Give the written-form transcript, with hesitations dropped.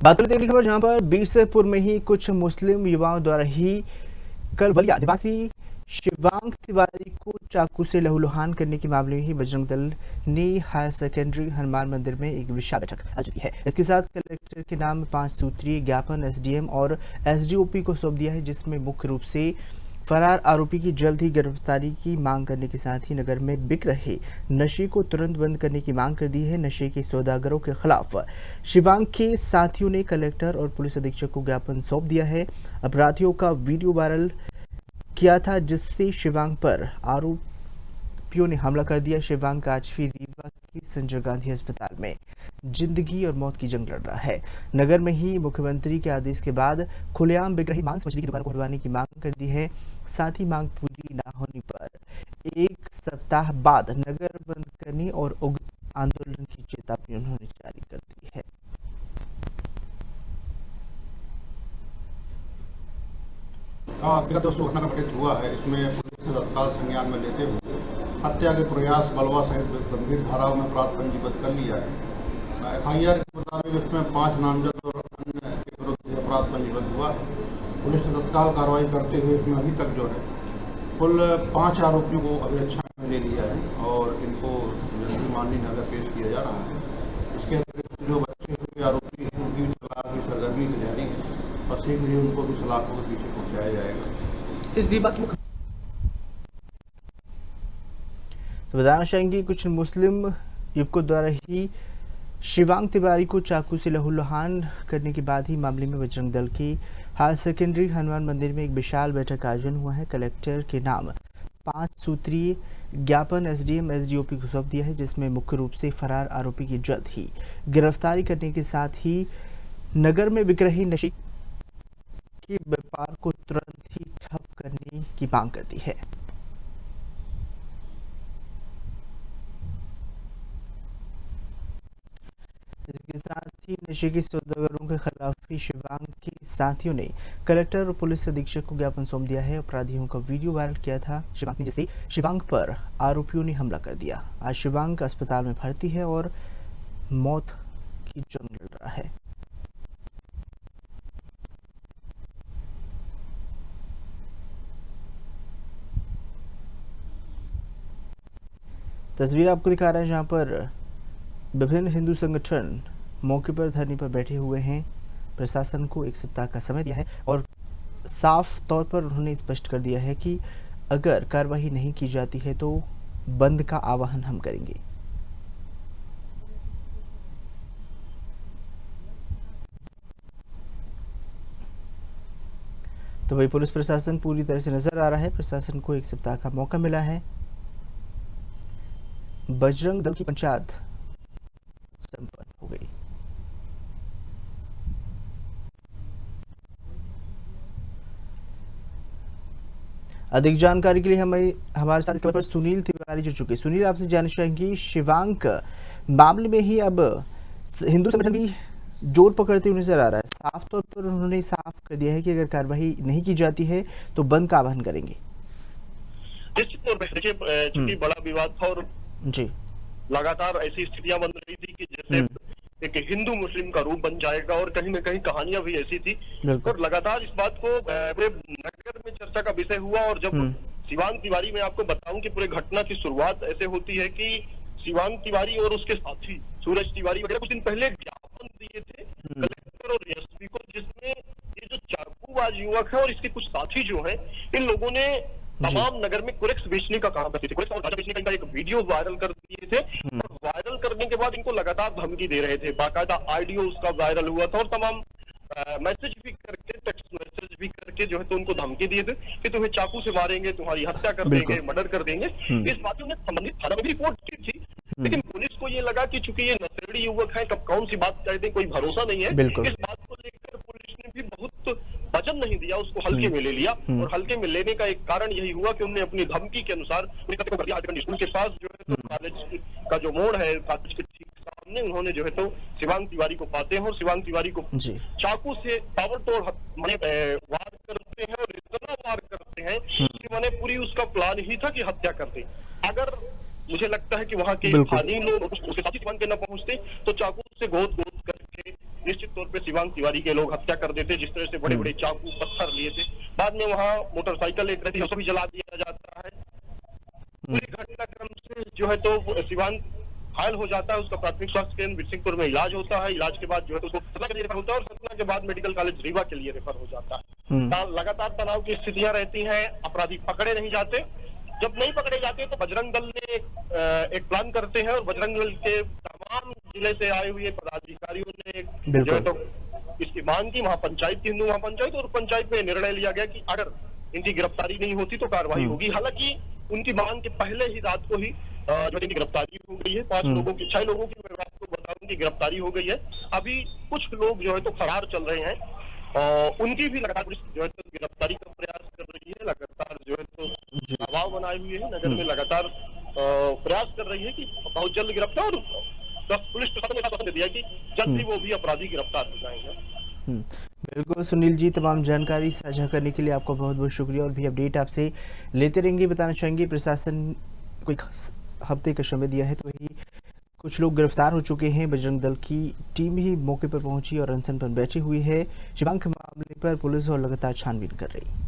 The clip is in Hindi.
बात करते हैं खबर जहां पर बीसपुर में ही कुछ मुस्लिम युवाओं द्वारा ही करवलिया निवासी शिवांग तिवारी को चाकू से लहूलुहान करने के मामले में ही बजरंग दल ने हायर सेकेंडरी हनुमान मंदिर में एक विशाल बैठक आयोजित की है। इसके साथ कलेक्टर के नाम 5 सूत्रीय ज्ञापन एसडीएम और एसडीओपी को सौंप दिया है, जिसमें मुख्य रूप से फरार आरोपी की जल्द ही गिरफ्तारी की मांग करने के साथ ही नगर में बिक रहे नशे को तुरंत बंद करने की मांग कर दी है। नशे के सौदागरों के खिलाफ शिवांग के साथियों ने कलेक्टर और पुलिस अधीक्षक को ज्ञापन सौंप दिया है। अपराधियों का वीडियो वायरल किया था, जिससे शिवांग पर आरोपियों ने हमला कर दिया। शिवांग आज भी रीवा के संजय गांधी अस्पताल में जिंदगी और मौत की जंग लड़ रहा है। नगर में ही मुख्यमंत्री के आदेश के बाद खुलेआम बिक रही मांस मछली की दुकान को हटवाने की मांग कर दी है। साथ ही मांग पूरी न होने पर 1 सप्ताह बाद नगर बंद करने और उग्र आंदोलन की चेतावनी उन्होंने जारी कर दी है। दोस्तों घटना घटित हुआ है। इसमें पुलिस ने तत्काल संज्ञान में लेते हुए हत्या के प्रयास बलवा सहित गंभीर धाराओं में अपराध पंजीबद्ध कर लिया है। एफआईआर के मुताबिक इसमें 5 नामजद और अन्य के विरुद्ध अपराध पंजीबद्ध हुआ है। पुलिस ने तत्काल कार्रवाई करते हुए इसमें अभी तक जो है कुल 5 आरोपियों को अभिरक्षा में ले लिया है और इनको माननीय न्यायालय पेश किया जा रहा है। इसके अतिरिक्त जो बचे हुए आरोपी हैं उनकी सलाह की सरगर्मी की जारी है और शीघ्र ही उनको भी सलाखों के पीछे पहुंचाया जाएगा। इस विवाद में तो बताना चाहेंगे कुछ मुस्लिम युवकों द्वारा ही शिवांग तिवारी को चाकू से लहूलुहान करने के बाद ही मामले में बजरंग दल की हायर सेकेंडरी हनुमान मंदिर में एक विशाल बैठक का आयोजन हुआ है। कलेक्टर के नाम 5 सूत्रीय ज्ञापन एसडीएम एसडीओपी को सौंप दिया है, जिसमें मुख्य रूप से फरार आरोपी की जल्द ही गिरफ्तारी करने के साथ ही नगर में बिक रही नशे के व्यापार को तुरंत ही ठप करने की मांग करती है। इसके साथ ही नशे के सौदागरों के खिलाफ भी शिवांग के साथियों ने कलेक्टर और पुलिस अधीक्षक को ज्ञापन सौंप दिया है। अपराधियों का वीडियो वायरल किया था शिवांग ने, जैसे शिवांग पर आरोपियों ने हमला कर दिया। आज शिवांग अस्पताल में भर्ती है और मौत की जंग लड़ रहा है। तस्वीर आपको दिखा रहा है जहां पर विभिन्न हिंदू संगठन मौके पर धरने पर बैठे हुए हैं। प्रशासन को 1 सप्ताह का समय दिया है और साफ तौर पर उन्होंने स्पष्ट कर दिया है कि अगर कार्रवाई नहीं की जाती है तो बंद का आह्वान हम करेंगे। तो वही पुलिस प्रशासन पूरी तरह से नजर आ रहा है। प्रशासन को 1 सप्ताह का मौका मिला है। बजरंग दल की पंचायत संपन्न हो गई। अधिक जानकारी के लिए हमारे साथ इस खबर पर सुनील तिवारी जुड़ चुके। सुनील, आपसे जानना चाहेंगे शिवांग मामले में ही अब हिंदू संगठन भी जोर पकड़ते हुए नजर आ रहा है। साफ तौर पर उन्होंने साफ कर दिया है कि अगर कार्रवाई नहीं की जाती है तो बंद का आह्वान करेंगे। निश्चित तौर पर देखिए, चूंकि बड़ा विवाद था और जी लगातार ऐसी स्थितियां बन रही थी कि जैसे एक हिंदू मुस्लिम का रूप बन जाएगा और कहीं न कहीं कहानियां भी ऐसी थी और लगातार इस बात को पूरे नगर में चर्चा का विषय हुआ। और जब शिवांग तिवारी, मैं आपको बताऊं कि पूरे घटना की शुरुआत ऐसे होती है कि शिवांग तिवारी और उसके साथी सूरज तिवारी वगैरह कुछ दिन पहले ज्ञापन दिए थे कलेक्टर और एसपी को, जिसमें ये जो चाकूबाज युवक है और इसके कुछ साथी जो है, इन लोगों ने तमाम नगर में कुरेक्स बेचने का काम करते थे। कुरेक्स और गांजा बेचने का एक वीडियो वायरल कर दिए थे और वायरल करने के बाद इनको लगातार धमकी दे रहे थे। बाकायदा ऑडियो उसका वायरल हुआ था और तमाम मैसेज भी करके, टेक्स्ट मैसेज भी करके जो है तो उनको धमकी दिए थे कि तुम्हें चाकू से मारेंगे, तुम्हारी हत्या कर देंगे, मर्डर कर देंगे। इस बात ने संबंधित थाना में भी रिपोर्ट की थी, लेकिन पुलिस को ये लगा कि चूंकि ये नशेड़ी युवक है, कब कौन सी बात कह दे, कोई भरोसा नहीं है। इस बात को लेकर पुलिस ने भी बहुत वजन नहीं दिया, उसको हल्के में ले लिया। और हल्के में लेने का एक कारण यही हुआ कि उन्होंने अपनी धमकी के अनुसार स्कूल के पास जो है तो कॉलेज का जो मोड़ है, कॉलेज के ठीक सामने उन्होंने जो है तो शिवांग तिवारी को पाते हैं और शिवांग तिवारी को चाकू से ताबड़तोड़ वार करते हैं और इतना वार करते हैं कि मैंने पूरी उसका प्लान ही था कि हत्या कर दे। अगर मुझे लगता है कि वहां के स्थानीय लोग उसके साथी शिवांग के न पहुंचते तो चाकू से गोद करके निश्चित तौर पे शिवांग तिवारी के लोग हत्या कर देते, जिस तरह से बड़े बड़े चाकू पत्थर लिए थे। बाद में वहाँ मोटरसाइकिल एक रही उसको भी जला दिया जाता है। पूरी घटनाक्रम से जो है तो शिवांग घायल हो जाता है, उसका प्राथमिक स्वास्थ्य केंद्र बिरसिंहपुर में इलाज होता है। इलाज के बाद जो है तो उसको सतना के लिए रेफर होता है और सतना के बाद मेडिकल कॉलेज रीवा के लिए रेफर हो जाता है। लगातार तनाव की स्थितियां रहती हैं, अपराधी पकड़े नहीं जाते। जब नहीं पकड़े जाते तो बजरंग दल ने एक प्लान करते हैं और बजरंग दल के तमाम जिले से आए हुए पदाधिकारियों ने जो है तो इसकी मांग की महापंचायत की, हिंदू महापंचायत, और पंचायत में निर्णय लिया गया कि अगर इनकी गिरफ्तारी नहीं होती तो कार्रवाई होगी। हालांकि उनकी मांग के पहले ही रात को ही जो इनकी गिरफ्तारी हो गई है। 6 लोगों की मैं आपको बता दूं की गिरफ्तारी हो गई है। अभी कुछ लोग जो है तो फरार चल रहे हैं और उनकी भी लगातार पुलिस जो है तो गिरफ्तारी का प्रयास कर रही है। लगातार जो है तो दबाव बनाए हुए है, नगर में लगातार प्रयास कर रही है कि बहुत जल्द गिरफ्तार, और पुलिस प्रशासन ने आश्वासन दे दिया कि जल्द ही वो भी अपराधी गिरफ्तार हो जाएंगे। बिल्कुल सुनील जी, तमाम जानकारी साझा करने के लिए आपका बहुत बहुत शुक्रिया और भी अपडेट आपसे लेते रहेंगे। बताना चाहेंगे प्रशासन कोई हफ्ते का समय दिया है तो वही कुछ लोग गिरफ्तार हो चुके हैं। बजरंग दल की टीम ही मौके पर पहुंची और अनशन पर बैठी हुई है। शिवांग के मामले पर पुलिस और लगातार छानबीन कर रही है।